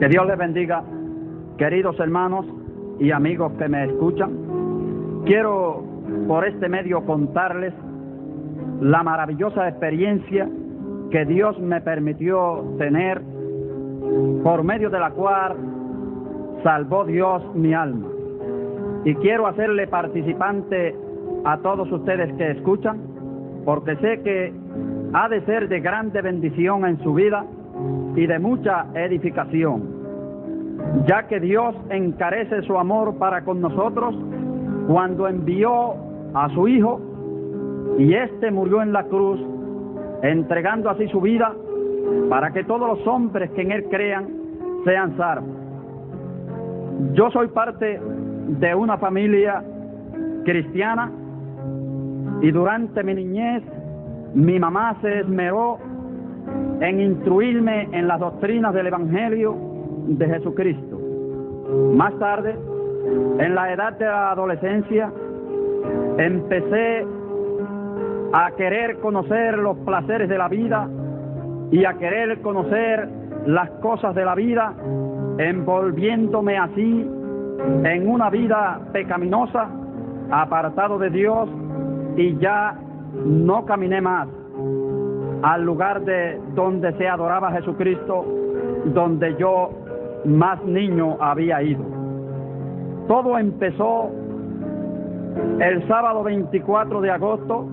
Que Dios les bendiga, queridos hermanos y amigos que me escuchan. Quiero por este medio contarles la maravillosa experiencia que Dios me permitió tener, por medio de la cual salvó Dios mi alma. Y quiero hacerle participante a todos ustedes que escuchan, porque sé que ha de ser de grande bendición en su vida y de mucha edificación, ya que Dios encarece su amor para con nosotros cuando envió a su Hijo, y éste murió en la cruz, entregando así su vida para que todos los hombres que en él crean sean salvos. Yo soy parte de una familia cristiana, y durante mi niñez mi mamá se esmeró en instruirme en las doctrinas del Evangelio de Jesucristo. Más tarde, en la edad de la adolescencia, empecé a querer conocer los placeres de la vida y a querer conocer las cosas de la vida, envolviéndome así en una vida pecaminosa, apartado de Dios, y ya no caminé más al lugar de donde se adoraba a Jesucristo, donde yo más niño había ido. Todo empezó el sábado 24 de agosto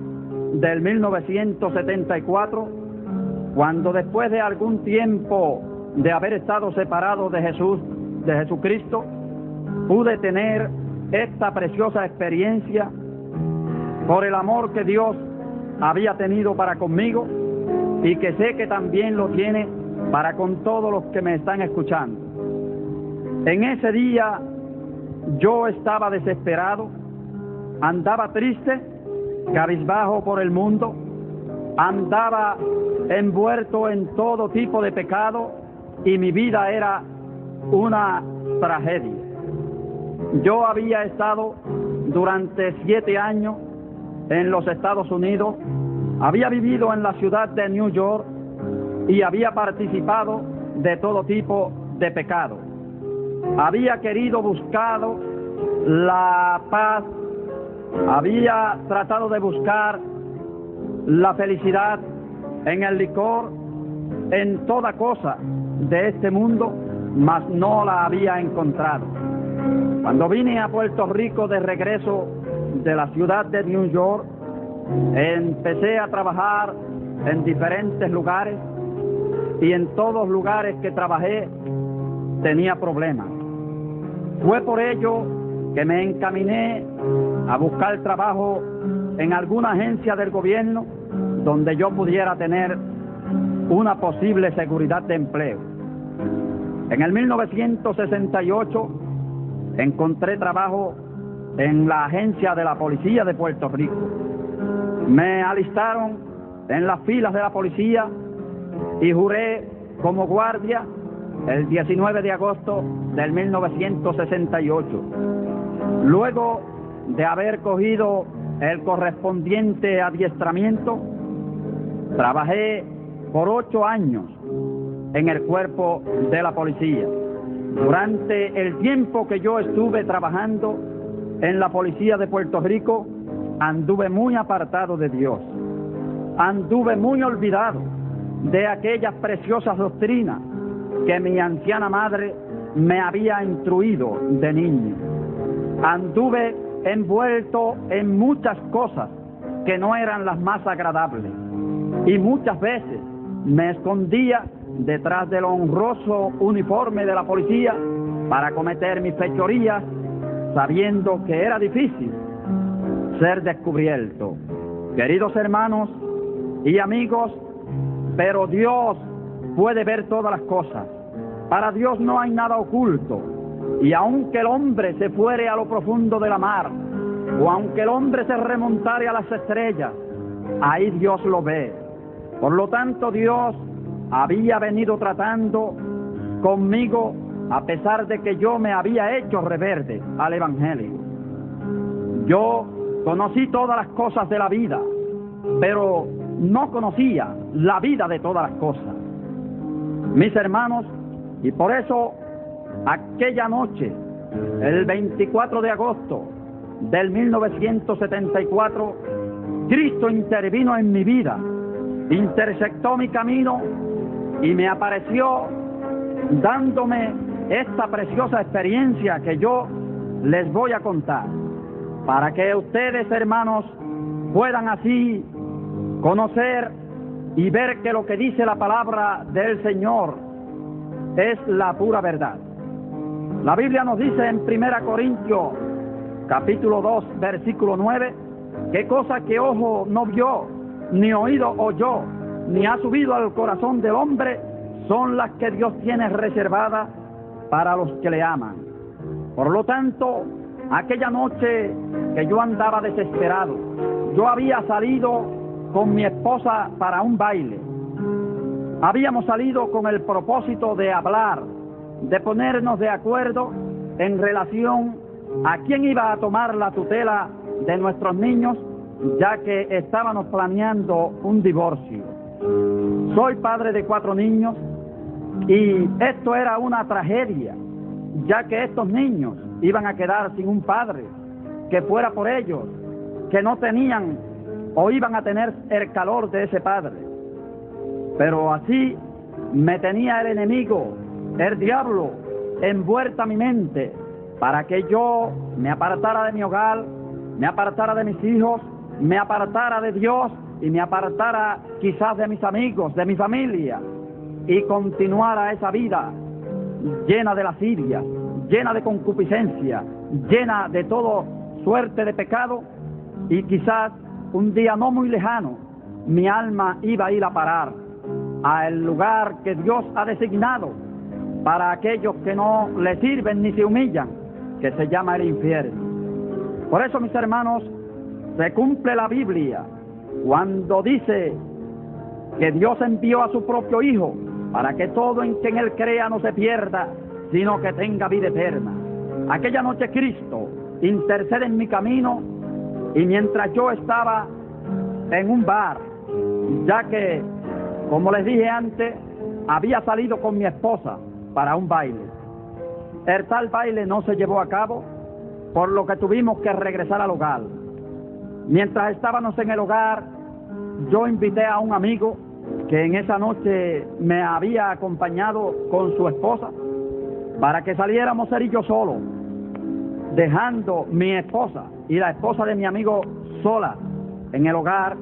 del 1974, cuando después de algún tiempo de haber estado separado de Jesucristo, pude tener esta preciosa experiencia por el amor que Dios había tenido para conmigo, y que sé que también lo tiene para con todos los que me están escuchando. En ese día yo estaba desesperado, andaba triste, cabizbajo por el mundo, andaba envuelto en todo tipo de pecado, y mi vida era una tragedia. Yo había estado durante 7 años en los Estados Unidos, había vivido en la ciudad de New York y había participado de todo tipo de pecado. Había querido buscar la paz, había tratado de buscar la felicidad en el licor, en toda cosa de este mundo, mas no la había encontrado. Cuando vine a Puerto Rico de regreso de la ciudad de New York, empecé a trabajar en diferentes lugares, y en todos lugares que trabajé tenía problemas. Fue por ello que me encaminé a buscar trabajo en alguna agencia del gobierno donde yo pudiera tener una posible seguridad de empleo. En el 1968 encontré trabajo en la agencia de la policía de Puerto Rico. Me alistaron en las filas de la policía y juré como guardia el 19 de agosto del 1968. Luego de haber cogido el correspondiente adiestramiento, trabajé por 8 años en el cuerpo de la policía. Durante el tiempo que yo estuve trabajando en la policía de Puerto Rico, anduve muy apartado de Dios, anduve muy olvidado de aquellas preciosas doctrinas que mi anciana madre me había instruido de niño. Anduve envuelto en muchas cosas que no eran las más agradables, y muchas veces me escondía detrás del honroso uniforme de la policía para cometer mis fechorías, sabiendo que era difícil ser descubierto. Queridos hermanos y amigos, pero Dios puede ver todas las cosas. Para Dios no hay nada oculto, y aunque el hombre se fuere a lo profundo de la mar, o aunque el hombre se remontare a las estrellas, ahí Dios lo ve. Por lo tanto, Dios había venido tratando conmigo a pesar de que yo me había hecho rebelde al Evangelio. Yo conocí todas las cosas de la vida, pero no conocía la vida de todas las cosas. Mis hermanos, y por eso Aquella noche, el 24 de agosto del 1974, Cristo intervino en mi vida, intersectó mi camino y me apareció dándome esta preciosa experiencia que yo les voy a contar, para que ustedes, hermanos, puedan así conocer y ver que lo que dice la palabra del Señor es la pura verdad. La Biblia nos dice en 1 Corintios capítulo 2 versículo 9, qué cosa que ojo no vio, ni oído oyó, ni ha subido al corazón del hombre, son las que Dios tiene reservadas para los que le aman. Por lo tanto, aquella noche que yo andaba desesperado, yo había salido con mi esposa para un baile. Habíamos salido con el propósito de hablar, de ponernos de acuerdo en relación a quién iba a tomar la tutela de nuestros niños, ya que estábamos planeando un divorcio. Soy padre de 4 niños y esto era una tragedia, ya que estos niños iban a quedar sin un padre que fuera por ellos, que no tenían o iban a tener el calor de ese padre. Pero así me tenía el enemigo, el diablo, envuelta mi mente, para que yo me apartara de mi hogar, me apartara de mis hijos, me apartara de Dios y me apartara quizás de mis amigos, de mi familia, y continuara esa vida llena de lascivia, llena de concupiscencia, llena de toda suerte de pecado, y quizás un día no muy lejano mi alma iba a ir a parar al lugar que Dios ha designado para aquellos que no le sirven ni se humillan, que se llama el infierno. Por eso, mis hermanos, se cumple la Biblia cuando dice que Dios envió a su propio Hijo para que todo en quien Él crea no se pierda, sino que tenga vida eterna. Aquella noche Cristo intercede en mi camino, y mientras yo estaba en un bar, ya que, como les dije antes, había salido con mi esposa para un baile. El tal baile no se llevó a cabo, por lo que tuvimos que regresar al hogar. Mientras estábamos en el hogar, yo invité a un amigo que en esa noche me había acompañado con su esposa, para que saliéramos él y yo solos, dejando mi esposa y la esposa de mi amigo sola en el hogar,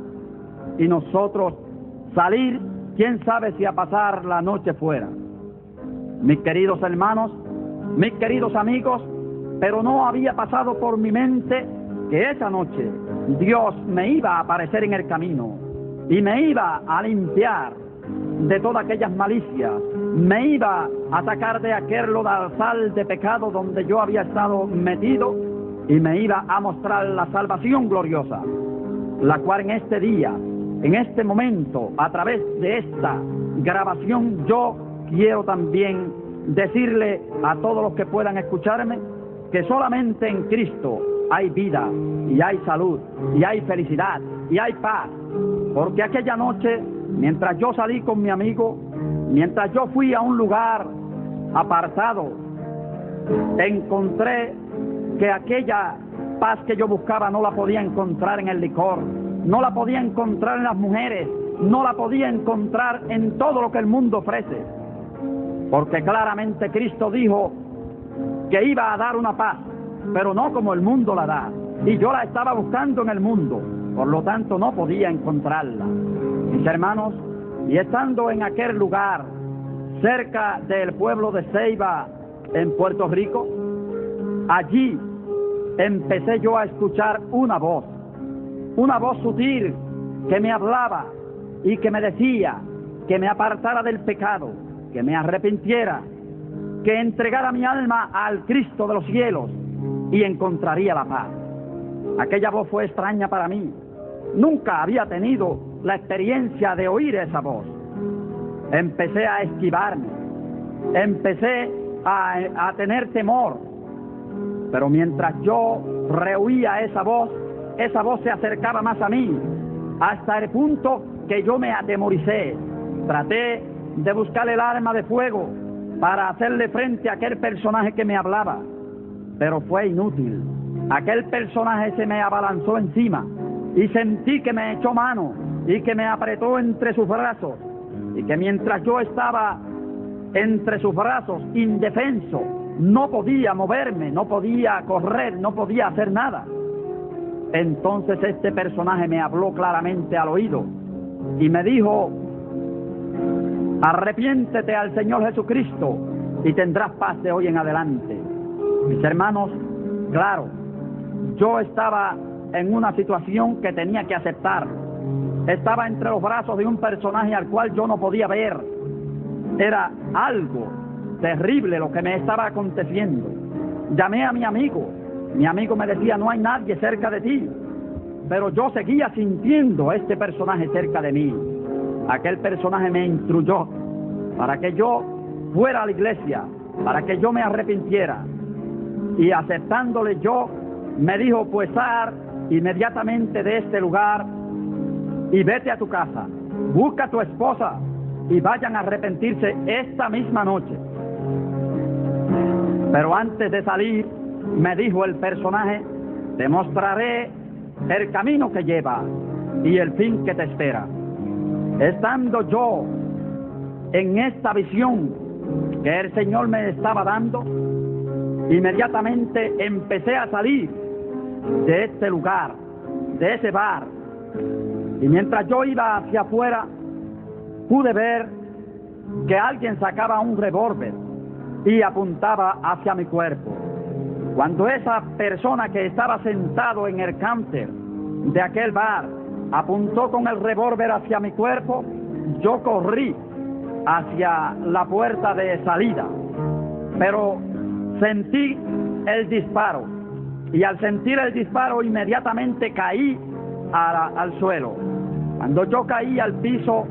y nosotros salir, quién sabe si a pasar la noche fuera. Mis queridos hermanos, mis queridos amigos, pero no había pasado por mi mente que esa noche Dios me iba a aparecer en el camino y me iba a limpiar de todas aquellas malicias, me iba a sacar de aquel lodazal de pecado donde yo había estado metido, y me iba a mostrar la salvación gloriosa, la cual en este día, en este momento, a través de esta grabación, yo quiero también decirle a todos los que puedan escucharme que solamente en Cristo hay vida y hay salud y hay felicidad y hay paz. Porque aquella noche, mientras yo salí con mi amigo, mientras yo fui a un lugar apartado, encontré que aquella paz que yo buscaba no la podía encontrar en el licor, no la podía encontrar en las mujeres, no la podía encontrar en todo lo que el mundo ofrece. Porque claramente Cristo dijo que iba a dar una paz, pero no como el mundo la da. Y yo la estaba buscando en el mundo, por lo tanto no podía encontrarla. Mis hermanos, y estando en aquel lugar, cerca del pueblo de Ceiba, en Puerto Rico, allí empecé yo a escuchar una voz sutil que me hablaba y que me decía que me apartara del pecado, que me arrepintiera, que entregara mi alma al Cristo de los cielos y encontraría la paz. Aquella voz fue extraña para mí. Nunca había tenido la experiencia de oír esa voz. Empecé a esquivarme, empecé a tener temor, pero mientras yo rehuía esa voz se acercaba más a mí, hasta el punto que yo me atemoricé. Traté de buscar el arma de fuego para hacerle frente a aquel personaje que me hablaba, pero fue inútil. Aquel personaje se me abalanzó encima y sentí que me echó mano y que me apretó entre sus brazos, y que mientras yo estaba entre sus brazos, indefenso, no podía moverme, no podía correr, no podía hacer nada. Entonces este personaje me habló claramente al oído y me dijo: arrepiéntete al Señor Jesucristo y tendrás paz de hoy en adelante. Mis hermanos, claro, yo estaba en una situación que tenía que aceptar. Estaba entre los brazos de un personaje al cual yo no podía ver. Era algo terrible lo que me estaba aconteciendo. Llamé a mi amigo. Mi amigo me decía: no hay nadie cerca de ti. Pero yo seguía sintiendo a este personaje cerca de mí. Aquel personaje me instruyó para que yo fuera a la iglesia, para que yo me arrepintiera. Y aceptándole yo, me dijo: pues sal inmediatamente de este lugar y vete a tu casa, busca a tu esposa y vayan a arrepentirse esta misma noche. Pero antes de salir, me dijo el personaje: te mostraré el camino que lleva y el fin que te espera. Estando yo en esta visión que el Señor me estaba dando, inmediatamente empecé a salir de este lugar, de ese bar, y mientras yo iba hacia afuera, pude ver que alguien sacaba un revólver y apuntaba hacia mi cuerpo. Cuando esa persona que estaba sentado en el counter de aquel bar apuntó con el revólver hacia mi cuerpo, yo corrí hacia la puerta de salida, pero sentí el disparo, y al sentir el disparo inmediatamente caí al suelo. Cuando yo caí al piso,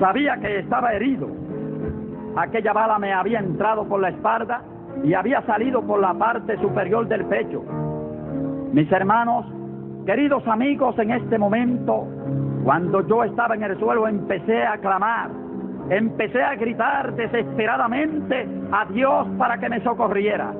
sabía que estaba herido. Aquella bala me había entrado por la espalda y había salido por la parte superior del pecho. Mis hermanos, queridos amigos, en este momento, cuando yo estaba en el suelo, empecé a clamar, empecé a gritar desesperadamente a Dios para que me socorriera.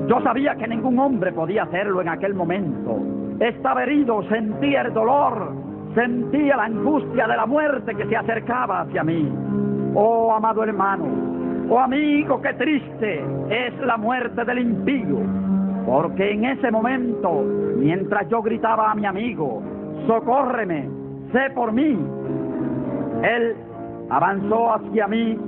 Yo sabía que ningún hombre podía hacerlo en aquel momento. Estaba herido, sentía el dolor, sentía la angustia de la muerte que se acercaba hacia mí. Oh, amado hermano, oh amigo, qué triste es la muerte del impío, porque en ese momento, mientras yo gritaba a mi amigo: socórreme, sé por mí, él avanzó hacia mí,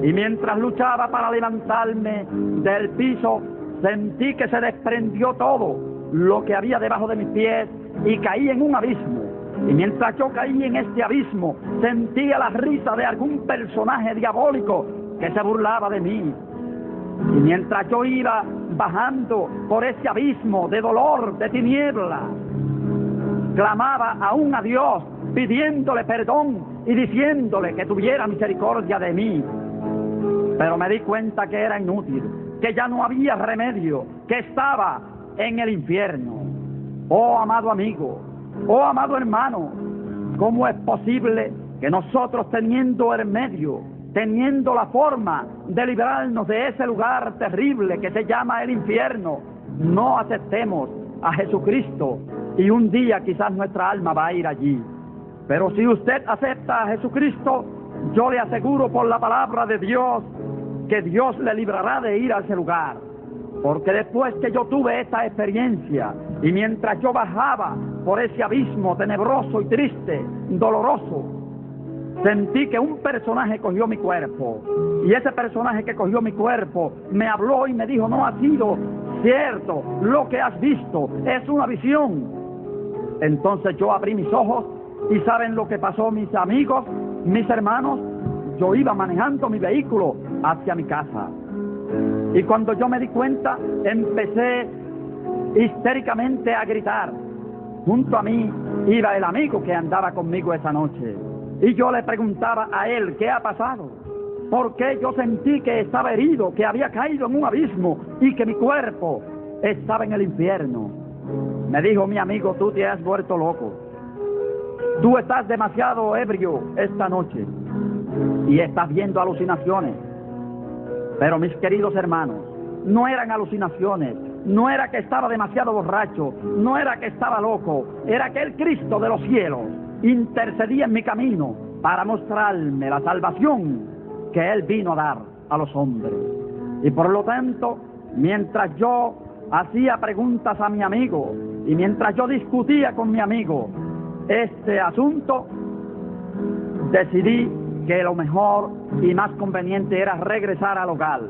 y mientras luchaba para levantarme del piso, sentí que se desprendió todo lo que había debajo de mis pies y caí en un abismo. Y mientras yo caí en este abismo, sentía la risa de algún personaje diabólico que se burlaba de mí. Y mientras yo iba bajando por ese abismo de dolor, de tinieblas, clamaba aún a Dios, pidiéndole perdón y diciéndole que tuviera misericordia de mí. Pero me di cuenta que era inútil, que ya no había remedio, que estaba en el infierno. Oh, amado amigo, oh, amado hermano, ¿cómo es posible que nosotros, teniendo el medio, teniendo la forma de librarnos de ese lugar terrible que se llama el infierno, no aceptemos a Jesucristo? Y un día quizás nuestra alma va a ir allí. Pero si usted acepta a Jesucristo, yo le aseguro por la palabra de Dios que Dios le librará de ir a ese lugar. Porque después que yo tuve esta experiencia, y mientras yo bajaba por ese abismo tenebroso y triste, doloroso, sentí que un personaje cogió mi cuerpo. Y ese personaje que cogió mi cuerpo me habló y me dijo: no ha sido cierto lo que has visto, es una visión. Entonces yo abrí mis ojos, y ¿saben lo que pasó, mis amigos, mis hermanos? Yo iba manejando mi vehículo hacia mi casa, y cuando yo me di cuenta, empecé histéricamente a gritar. Junto a mí iba el amigo que andaba conmigo esa noche, y yo le preguntaba a él: ¿qué ha pasado? Porque yo sentí que estaba herido, que había caído en un abismo y que mi cuerpo estaba en el infierno. Me dijo mi amigo: tú te has vuelto loco, tú estás demasiado ebrio esta noche y estás viendo alucinaciones. Pero mis queridos hermanos, no eran alucinaciones, no era que estaba demasiado borracho, no era que estaba loco, era que el Cristo de los cielos intercedía en mi camino para mostrarme la salvación que Él vino a dar a los hombres. Y por lo tanto, mientras yo hacía preguntas a mi amigo y mientras yo discutía con mi amigo este asunto, decidí que lo mejor y más conveniente era regresar al hogar.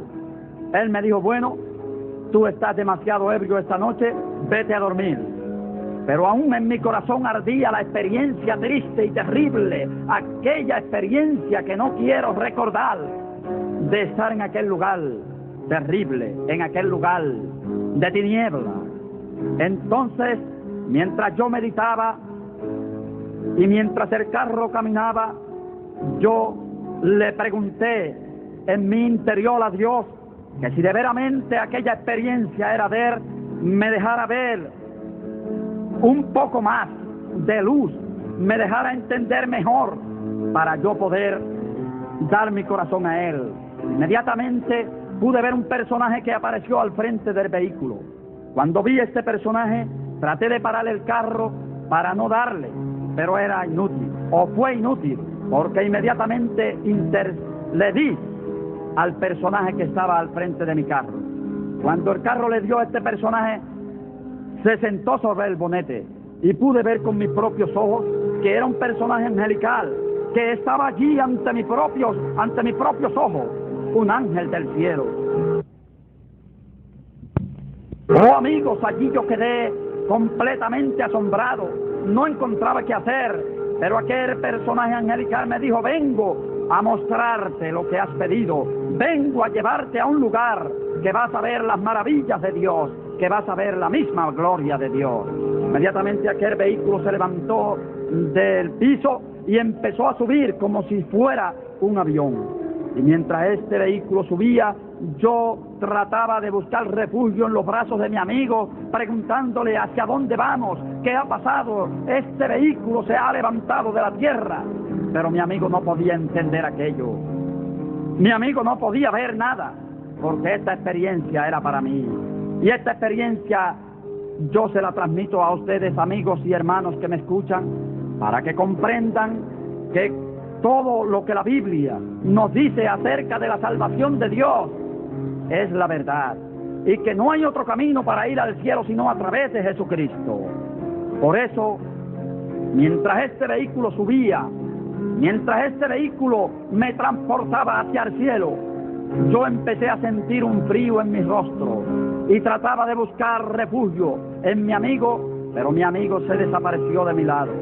Él me dijo: bueno, tú estás demasiado ebrio esta noche, vete a dormir. Pero aún en mi corazón ardía la experiencia triste y terrible, aquella experiencia que no quiero recordar, de estar en aquel lugar terrible, en aquel lugar de tiniebla. Entonces, mientras yo meditaba y mientras el carro caminaba, yo le pregunté en mi interior a Dios que si de veramente aquella experiencia era ver, me dejara ver un poco más de luz, me dejara entender mejor para yo poder dar mi corazón a Él. Inmediatamente pude ver un personaje que apareció al frente del vehículo. Cuando vi este personaje, traté de parar el carro para no darle, pero era inútil, o fue inútil, porque inmediatamente le di al personaje que estaba al frente de mi carro. Cuando el carro le dio a este personaje, se sentó sobre el bonete y pude ver con mis propios ojos que era un personaje angelical, que estaba allí ante mis propios ojos, un ángel del cielo. Oh amigos, allí yo quedé completamente asombrado, no encontraba qué hacer, pero aquel personaje angelical me dijo: vengo a mostrarte lo que has pedido, vengo a llevarte a un lugar que vas a ver las maravillas de Dios, que vas a ver la misma gloria de Dios. Inmediatamente aquel vehículo se levantó del piso y empezó a subir como si fuera un avión. Y mientras este vehículo subía, yo trataba de buscar refugio en los brazos de mi amigo, preguntándole: ¿hacia dónde vamos? ¿Qué ha pasado? Este vehículo se ha levantado de la tierra. Pero mi amigo no podía entender aquello. Mi amigo no podía ver nada, porque esta experiencia era para mí. Y esta experiencia yo se la transmito a ustedes, amigos y hermanos que me escuchan, para que comprendan que todo lo que la Biblia nos dice acerca de la salvación de Dios es la verdad, y que no hay otro camino para ir al cielo sino a través de Jesucristo. Por eso, mientras este vehículo subía, mientras este vehículo me transportaba hacia el cielo, yo empecé a sentir un frío en mi rostro y trataba de buscar refugio en mi amigo, pero mi amigo se desapareció de mi lado.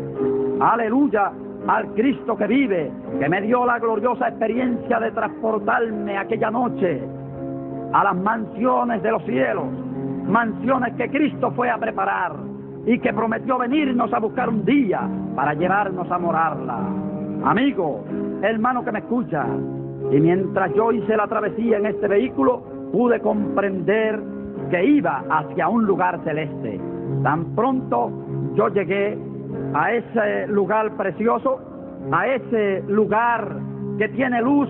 Aleluya al Cristo que vive, que me dio la gloriosa experiencia de transportarme aquella noche a las mansiones de los cielos, mansiones que Cristo fue a preparar y que prometió venirnos a buscar un día para llevarnos a morarla. Amigo, hermano que me escucha, y mientras yo hice la travesía en este vehículo, pude comprender que iba hacia un lugar celeste. Tan pronto yo llegué a ese lugar precioso, a ese lugar que tiene luz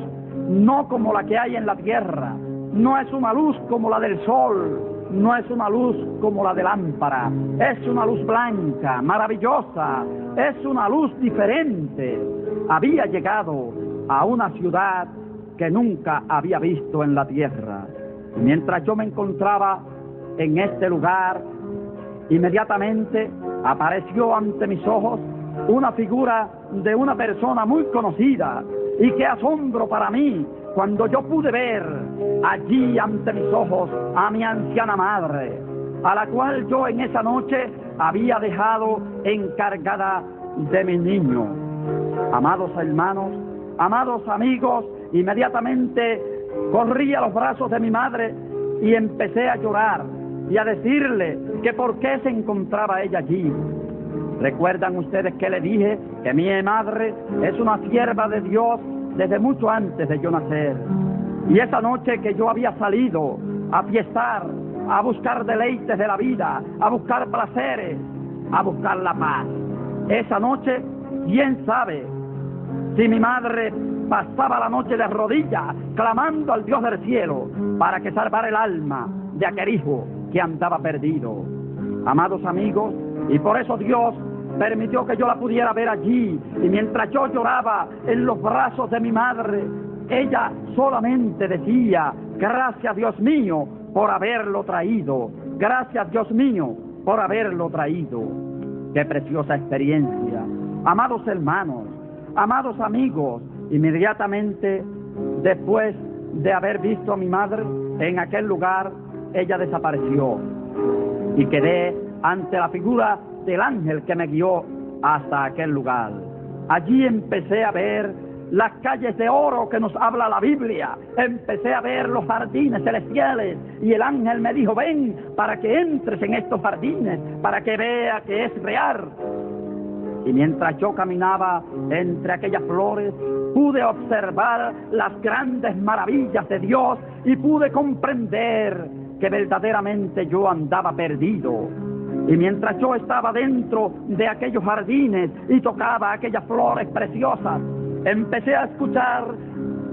no como la que hay en la tierra, no es una luz como la del sol, no es una luz como la de lámpara, es una luz blanca, maravillosa, es una luz diferente. Había llegado a una ciudad que nunca había visto en la tierra. Mientras yo me encontraba en este lugar, inmediatamente apareció ante mis ojos una figura de una persona muy conocida, y qué asombro para mí cuando yo pude ver allí ante mis ojos a mi anciana madre, a la cual yo en esa noche había dejado encargada de mi niño. Amados hermanos, amados amigos, inmediatamente corrí a los brazos de mi madre y empecé a llorar y a decirle que por qué se encontraba ella allí. ¿Recuerdan ustedes que le dije que mi madre es una sierva de Dios desde mucho antes de yo nacer? Y esa noche que yo había salido a fiestar, a buscar deleites de la vida, a buscar placeres, a buscar la paz, esa noche, quién sabe si mi madre pasaba la noche de rodillas, clamando al Dios del cielo para que salvara el alma de aquel hijo que andaba perdido. Amados amigos, y por eso Dios permitió que yo la pudiera ver allí, y mientras yo lloraba en los brazos de mi madre, ella solamente decía: gracias, Dios mío, por haberlo traído. Gracias, Dios mío, por haberlo traído. Qué preciosa experiencia. Amados hermanos, amados amigos, inmediatamente después de haber visto a mi madre en aquel lugar, ella desapareció y quedé ante la figura del ángel que me guió hasta aquel lugar. Allí empecé a ver las calles de oro que nos habla la Biblia. Empecé a ver los jardines celestiales y el ángel me dijo: ven para que entres en estos jardines, para que vea que es real. Y mientras yo caminaba entre aquellas flores, pude observar las grandes maravillas de Dios y pude comprender que verdaderamente yo andaba perdido. Y mientras yo estaba dentro de aquellos jardines y tocaba aquellas flores preciosas, empecé a escuchar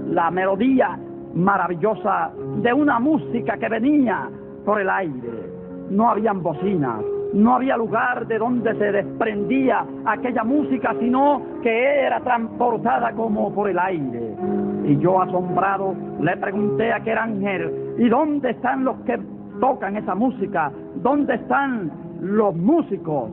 la melodía maravillosa de una música que venía por el aire. No habían bocinas, no había lugar de donde se desprendía aquella música, sino que era transportada como por el aire. Y yo, asombrado, le pregunté a aquel ángel: ¿y dónde están los que tocan esa música? ¿Dónde están los músicos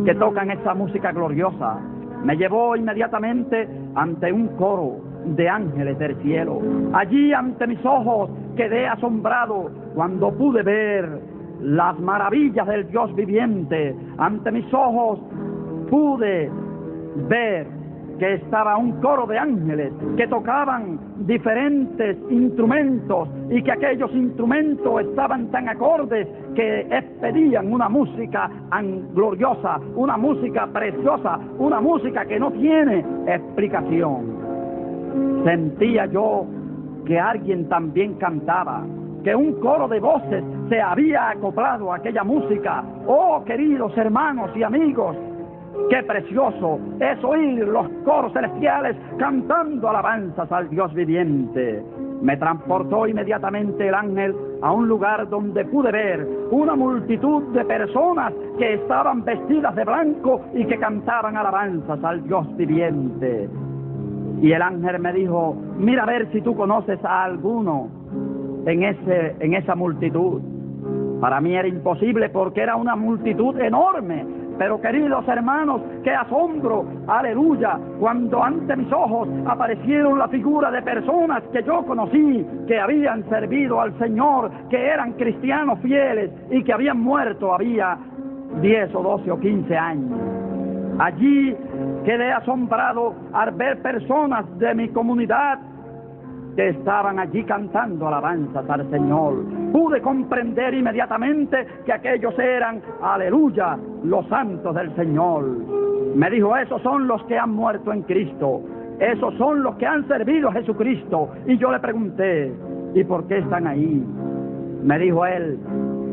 que tocan esa música gloriosa? Me llevó inmediatamente ante un coro de ángeles del cielo. Allí ante mis ojos quedé asombrado cuando pude ver las maravillas del Dios viviente. Ante mis ojos pude ver que estaba un coro de ángeles que tocaban diferentes instrumentos y que aquellos instrumentos estaban tan acordes que expedían una música gloriosa, una música preciosa, una música que no tiene explicación. Sentía yo que alguien también cantaba, que un coro de voces se había acoplado a aquella música. Oh, queridos hermanos y amigos, qué precioso es oír los coros celestiales cantando alabanzas al Dios viviente. Me transportó inmediatamente el ángel a un lugar donde pude ver una multitud de personas que estaban vestidas de blanco y que cantaban alabanzas al Dios viviente. Y el ángel me dijo: mira a ver si tú conoces a alguno en esa multitud. Para mí era imposible porque era una multitud enorme. Pero, queridos hermanos, qué asombro, aleluya, cuando ante mis ojos aparecieron la figura de personas que yo conocí, que habían servido al Señor, que eran cristianos fieles y que habían muerto había 10 o 12 o 15 años. Allí quedé asombrado al ver personas de mi comunidad que estaban allí cantando alabanzas al Señor. Pude comprender inmediatamente que aquellos eran, aleluya, los santos del Señor. Me dijo: esos son los que han muerto en Cristo, esos son los que han servido a Jesucristo. Y yo le pregunté: ¿y por qué están ahí? Me dijo él: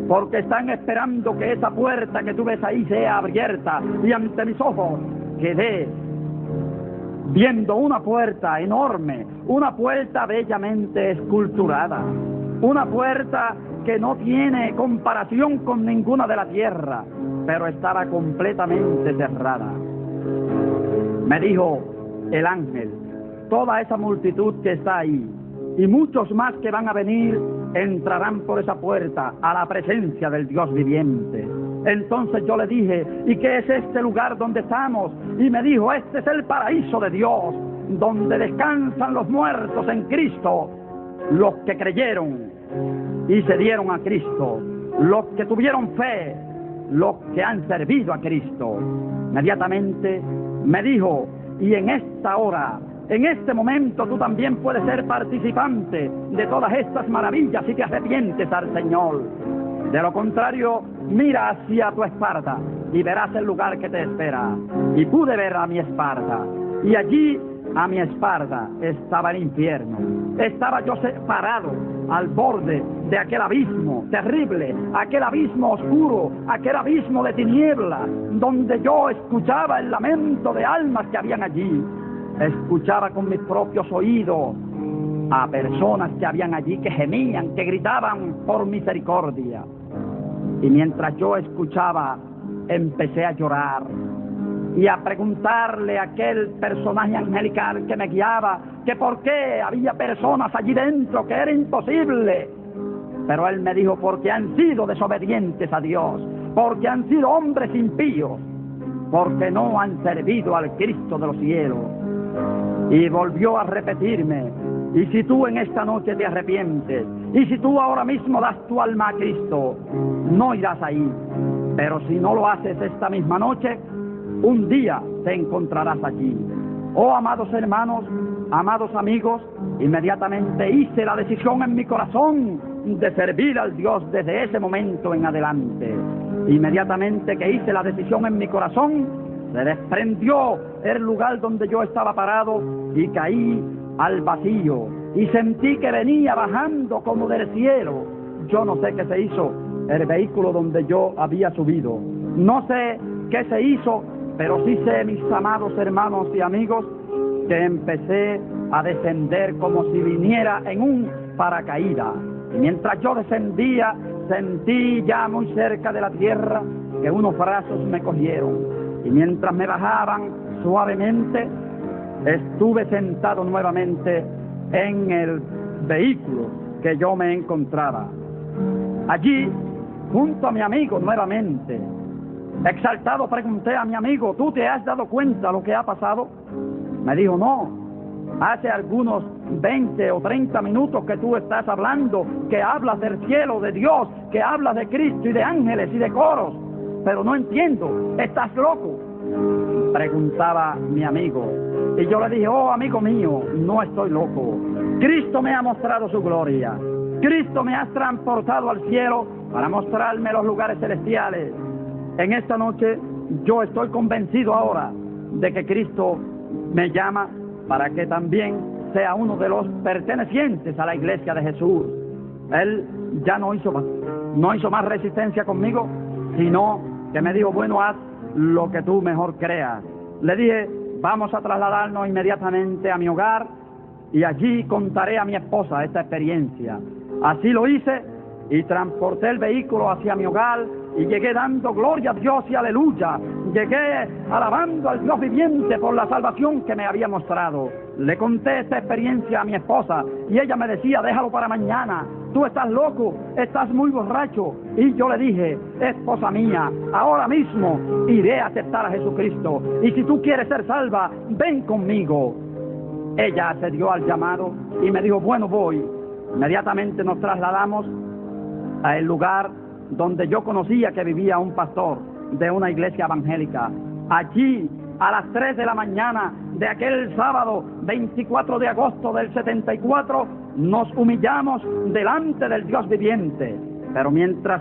porque están esperando que esa puerta que tú ves ahí sea abierta. Y ante mis ojos quedé viendo una puerta enorme, una puerta bellamente esculturada, una puerta que no tiene comparación con ninguna de la tierra, pero estaba completamente cerrada. Me dijo el ángel: toda esa multitud que está ahí y muchos más que van a venir entrarán por esa puerta a la presencia del Dios viviente. Entonces yo le dije: ¿y qué es este lugar donde estamos? Y me dijo: este es el paraíso de Dios, donde descansan los muertos en Cristo, los que creyeron y se dieron a Cristo, los que tuvieron fe, los que han servido a Cristo. Inmediatamente me dijo: y en esta hora, en este momento, tú también puedes ser participante de todas estas maravillas si te arrepientes al Señor. De lo contrario, mira hacia tu espalda y verás el lugar que te espera. Y pude ver a mi espalda, y allí a mi espalda estaba el infierno. Estaba yo parado al borde de aquel abismo terrible, aquel abismo oscuro, aquel abismo de tinieblas, donde yo escuchaba el lamento de almas que habían allí. escuchaba con mis propios oídos a personas que habían allí que gemían, que gritaban por misericordia. Y mientras yo escuchaba, empecé a llorar y a preguntarle a aquel personaje angelical que me guiaba que por qué había personas allí dentro, que era imposible. Pero él me dijo: porque han sido desobedientes a Dios, porque han sido hombres impíos, porque no han servido al Cristo de los cielos. Y volvió a repetirme: y si tú en esta noche te arrepientes, y si tú ahora mismo das tu alma a Cristo, no irás ahí. Pero si no lo haces esta misma noche, un día te encontrarás allí. Oh, amados hermanos, amados amigos, inmediatamente hice la decisión en mi corazón de servir al Dios desde ese momento en adelante. Inmediatamente que hice la decisión en mi corazón, se desprendió el lugar donde yo estaba parado y caí al vacío. Y sentí que venía bajando como del cielo. Yo no sé qué se hizo el vehículo donde yo había subido. No sé qué se hizo, pero sí sé, mis amados hermanos y amigos, que empecé a descender como si viniera en un paracaídas. Y mientras yo descendía, sentí ya muy cerca de la tierra que unos brazos me cogieron. Y mientras me bajaban suavemente, estuve sentado nuevamente en el vehículo que yo me encontraba. Allí, junto a mi amigo nuevamente. Exaltado pregunté a mi amigo: ¿tú te has dado cuenta de lo que ha pasado? Me dijo: no, hace algunos 20 o 30 minutos que tú estás hablando, que hablas del cielo, de Dios, que hablas de Cristo y de ángeles y de coros, pero no entiendo, ¿estás loco?, preguntaba mi amigo. Y yo le dije: oh, amigo mío, no estoy loco. Cristo me ha mostrado su gloria. Cristo me ha transportado al cielo para mostrarme los lugares celestiales. En esta noche yo estoy convencido ahora de que Cristo me llama para que también sea uno de los pertenecientes a la iglesia de Jesús. Él ya no hizo más resistencia conmigo, sino que me dijo: bueno, haz lo que tú mejor creas. Le dije: vamos a trasladarnos inmediatamente a mi hogar y allí contaré a mi esposa esta experiencia. Así lo hice y transporté el vehículo hacia mi hogar y llegué dando gloria a Dios y aleluya. Llegué alabando al Dios viviente por la salvación que me había mostrado. Le conté esta experiencia a mi esposa y ella me decía: déjalo para mañana, tú estás loco, estás muy borracho. Y yo le dije: esposa mía, ahora mismo iré a aceptar a Jesucristo, y si tú quieres ser salva, ven conmigo. Ella accedió al llamado y me dijo: bueno, voy. Inmediatamente nos trasladamos al lugar donde yo conocía que vivía un pastor de una iglesia evangélica. Allí, a las 3 de la mañana de aquel sábado 24 de agosto del 74, nos humillamos delante del Dios viviente. Pero mientras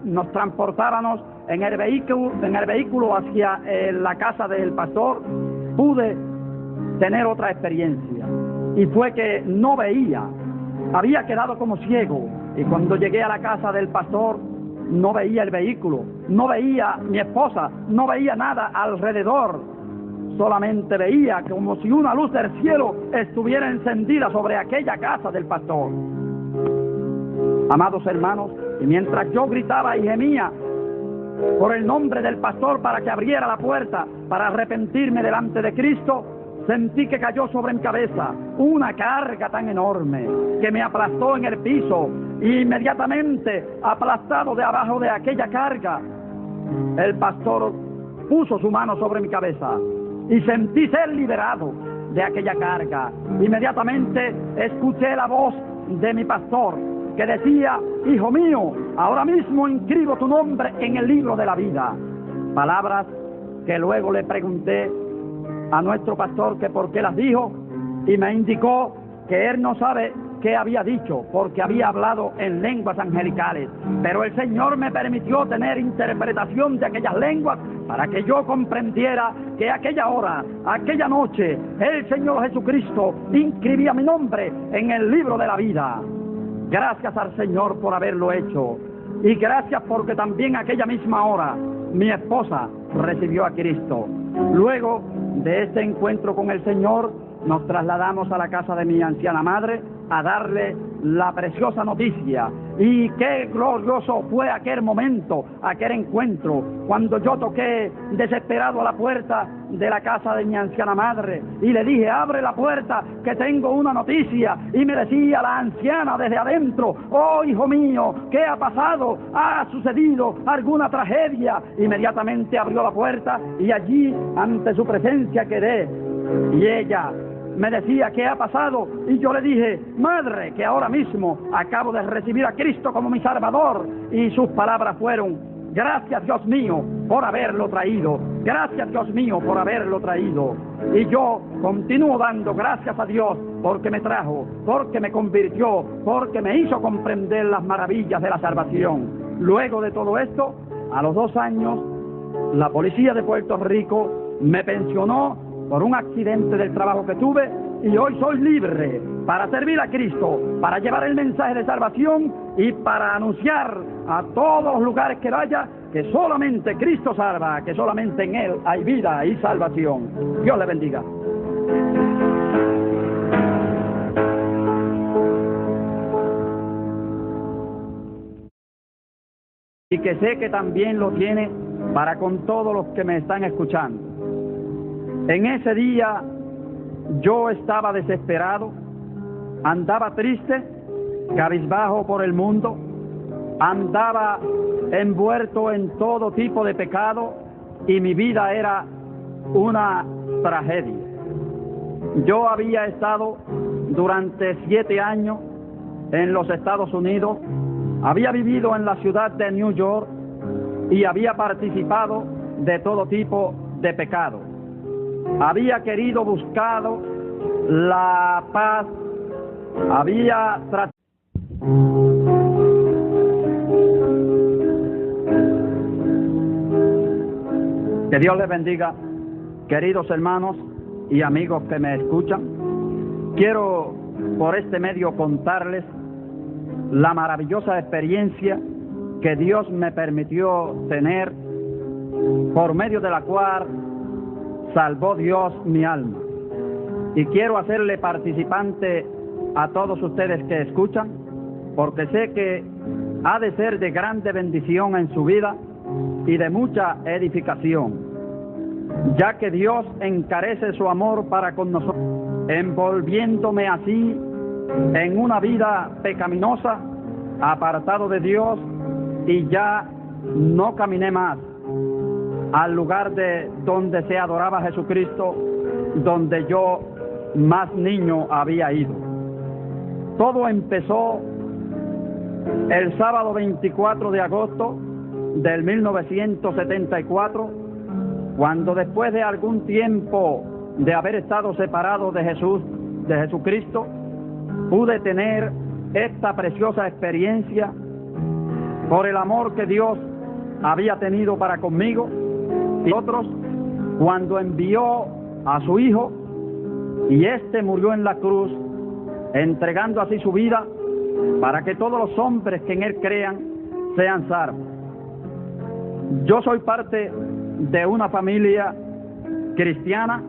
nos transportábamos en el vehículo hacia la casa del pastor, pude tener otra experiencia. Y fue que no veía, había quedado como ciego. Y cuando llegué a la casa del pastor, no veía el vehículo, no veía mi esposa, no veía nada alrededor. Solamente veía como si una luz del cielo estuviera encendida sobre aquella casa del pastor. Amados hermanos, y mientras yo gritaba y gemía por el nombre del pastor para que abriera la puerta para arrepentirme delante de Cristo, sentí que cayó sobre mi cabeza una carga tan enorme que me aplastó en el piso. Y inmediatamente, aplastado de abajo de aquella carga, el pastor puso su mano sobre mi cabeza y sentí ser liberado de aquella carga. Inmediatamente escuché la voz de mi pastor que decía: hijo mío, ahora mismo inscribo tu nombre en el libro de la vida. Palabras que luego le pregunté a nuestro pastor que por qué las dijo, y me indicó que él no sabe qué había dicho porque había hablado en lenguas angelicales, pero el Señor me permitió tener interpretación de aquellas lenguas para que yo comprendiera que aquella hora, aquella noche, el Señor Jesucristo inscribía mi nombre en el libro de la vida. Gracias al Señor por haberlo hecho, y gracias porque también aquella misma hora mi esposa recibió a Cristo. Luego de este encuentro con el Señor, nos trasladamos a la casa de mi anciana madre a darle la preciosa noticia. Y qué glorioso fue aquel momento, aquel encuentro, cuando yo toqué desesperado a la puerta de la casa de mi anciana madre y le dije: abre la puerta, que tengo una noticia. Y me decía la anciana desde adentro: oh, hijo mío, ¿qué ha pasado? ¿Ha sucedido alguna tragedia? Inmediatamente abrió la puerta y allí ante su presencia quedé. Y ella me decía: ¿qué ha pasado? Y yo le dije: madre, que ahora mismo acabo de recibir a Cristo como mi Salvador. Y sus palabras fueron: gracias, Dios mío, por haberlo traído. Gracias, Dios mío, por haberlo traído. Y yo continúo dando gracias a Dios porque me trajo, porque me convirtió, porque me hizo comprender las maravillas de la salvación. Luego de todo esto, a los 2 años, la policía de Puerto Rico me pensionó por un accidente del trabajo que tuve, y hoy soy libre para servir a Cristo, para llevar el mensaje de salvación y para anunciar a todos los lugares que vaya que solamente Cristo salva, que solamente en Él hay vida y salvación. Dios le bendiga. Y que sé que también lo tiene para con todos los que me están escuchando. En ese día yo estaba desesperado, andaba triste, cabizbajo por el mundo, andaba envuelto en todo tipo de pecado y mi vida era una tragedia. Yo había estado durante 7 años en los Estados Unidos, había vivido en la ciudad de New York y había participado de todo tipo de pecado. Había querido buscar la paz, había tratado. Que Dios les bendiga, queridos hermanos y amigos que me escuchan. Quiero por este medio contarles la maravillosa experiencia que Dios me permitió tener, por medio de la cual salvó Dios mi alma. Y quiero hacerle participante a todos ustedes que escuchan, porque sé que ha de ser de grande bendición en su vida y de mucha edificación, ya que Dios encarece su amor para con nosotros, envolviéndome así en una vida pecaminosa, apartado de Dios, y ya no caminé más al lugar de donde se adoraba a Jesucristo, donde yo más niño había ido. Todo empezó el sábado 24 de agosto del 1974, cuando después de algún tiempo de haber estado separado de Jesucristo, pude tener esta preciosa experiencia por el amor que Dios había tenido para conmigo y otros, cuando envió a su Hijo y éste murió en la cruz, entregando así su vida para que todos los hombres que en Él crean sean salvos. Yo soy parte de una familia cristiana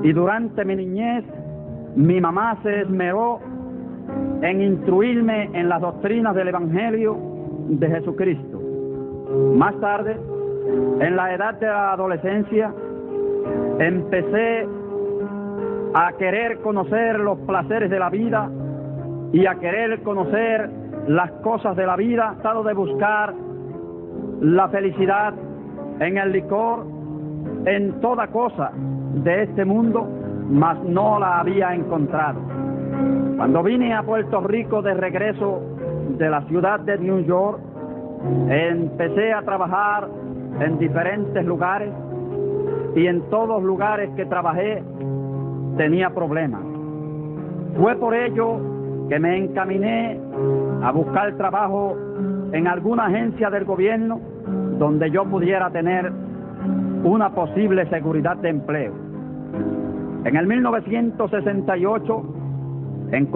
y durante mi niñez mi mamá se esmeró en instruirme en las doctrinas del Evangelio de Jesucristo. Más tarde, en la edad de la adolescencia, empecé a querer conocer los placeres de la vida y a querer conocer las cosas de la vida, tratado de buscar la felicidad en el licor, en toda cosa de este mundo, mas no la había encontrado. Cuando vine a Puerto Rico de regreso de la ciudad de New York, empecé a trabajar en diferentes lugares y en todos los lugares que trabajé tenía problemas. Fue por ello que me encaminé a buscar trabajo en alguna agencia del gobierno donde yo pudiera tener una posible seguridad de empleo. En el 1968 encontré